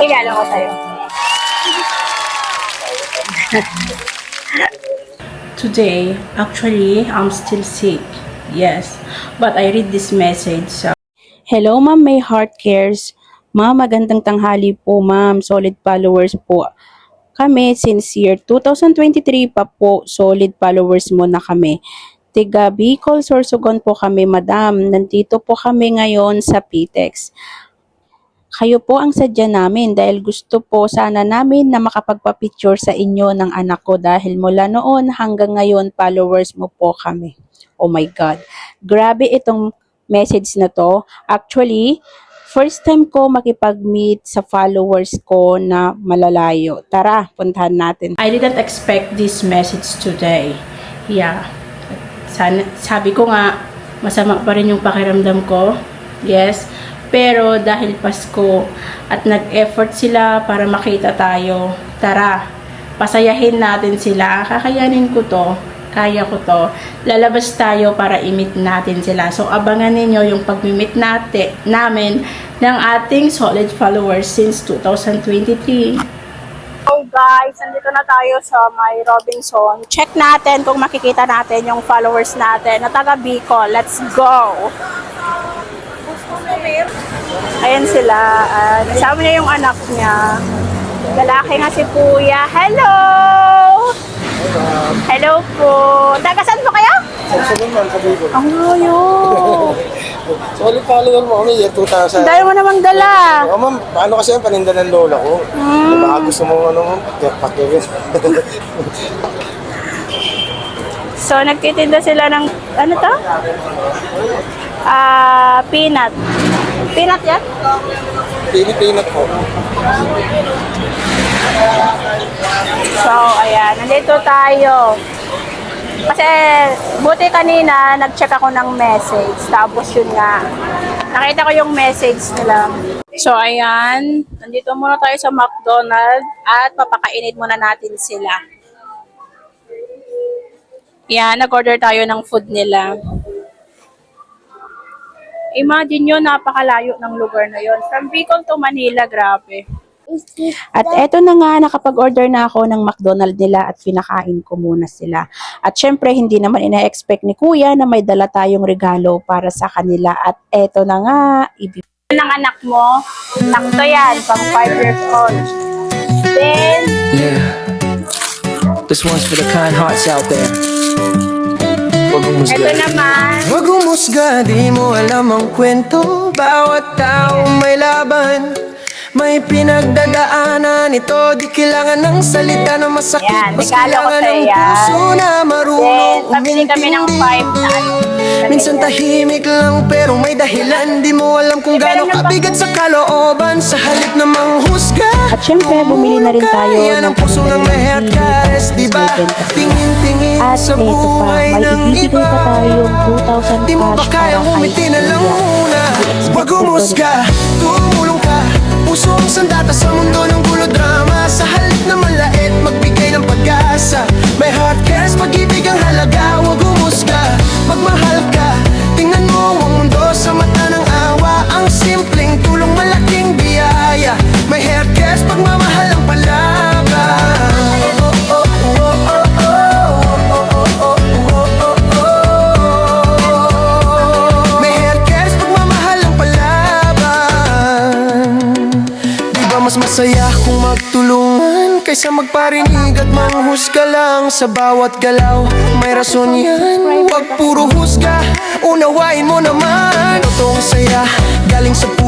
Regalo ko sa'yo. Today, actually, I'm still sick. Yes, but I read this message. Hello, Ma'am May Heart Cares. Ma'am, magandang tanghali po, Ma'am. Solid followers po kami since year 2023 pa po. Solid followers mo na kami. Tiga Bicol, Sorsogon po kami, Madam. Nandito po kami ngayon sa PTEX. Kayo po ang sadya namin dahil gusto po sana namin na makapagpa-picture sa inyo ng anak ko dahil mula noon hanggang ngayon followers mo po kami. Oh my God. Grabe itong message na to. Actually, first time ko makipag-meet sa followers ko na malalayo. Tara, puntahan natin. I didn't expect this message today. Yeah. Sabi ko nga, masama pa rin yung pakiramdam ko. Yes. Pero dahil Pasko at nag-effort sila para makita tayo, tara, pasayahin natin sila. Kakayanin ko to, kaya ko to. Lalabas tayo para i-meet natin sila. So abangan ninyo yung pag-meet namin ng ating solid followers since 2023. So guys, nandito na tayo sa may Robinson. Check natin kung makikita natin yung followers natin na taga Bicol. Let's go! Ayan sila. Kasama niya yung anak niya. Lalaki nga si Kuya. Hello! Hello po. Taga saan po kayo? Ang layo. Solid follower mo kami, year 2000. Dahil mo namang dala. Oo ma'am, paano kasi yung paninda ng lola ko? Baka gusto mong ano ma'am, pakirin. So, nagtitinda sila ng, ano to? Peanut. Peanut yan? Pinipinat po. So, ayan. Nandito tayo. Kasi, buti kanina, nag-check ako ng message. Tapos yun nga. Nakita ko yung message nila. So, ayan. Nandito muna tayo sa McDonald's at papakainit muna natin sila. Yan, nag-order tayo ng food nila. Imagine nyo, napakalayo ng lugar na yon. From Bicol to Manila, grabe. At eto na nga, nakapag-order na ako ng McDonald's nila at pinakain ko muna sila. At syempre, hindi naman ina-expect ni Kuya na may dala tayong regalo para sa kanila. At eto na nga, Ng anak mo, sakto yan, pang 5 years old. Then, Yeah. This one's for the kind hearts out there. Huwag humusga. eto naman, Huwag humusga, di mo alam ang kwento. Bawat tao may laban, may pinagdadaanan. Ito di kailangan ng salita na masakit. yan, Mas regalo ko kailangan sa ng yan. puso na Then, marunong pabili kami ng 5 na ano. Minsan tahimik lang pero may dahilan. Di mo alam kung gaano kabigat sa kalooban. Sa halip na manghusga, at syempre, bumili na rin tayo yan ang puso ng may heart caress, diba? Tingin-tingin at sa eto pa, buhay may ng ibibigay iba. pa tayong 2,000 Di mo ba cash para kayang kay umiti na lang Kuya. muna? Di-expect Huwag ko to. humusga, tumulong ka. Puso ang sandata sa mundo ng gulo drama. Sa halip na malait, magbigay ng pag-asa. May heart cares, pag-ibig ang halaga. Huwag humusga, magmahal ka. Tingnan mo ang mundo sa mata ng awa. Ang simpleng tulong, malaking biyaya. May heart cares, pagmamahal ang palaban. May heart cares, pagmamahal ang palaban. Di ba mas masaya kung magtulungan kaysa magparinig at manghusga lang sa bawat galaw? May rason yan, huwag puro husga. Unawain mo naman, totoong saya galing sa puso.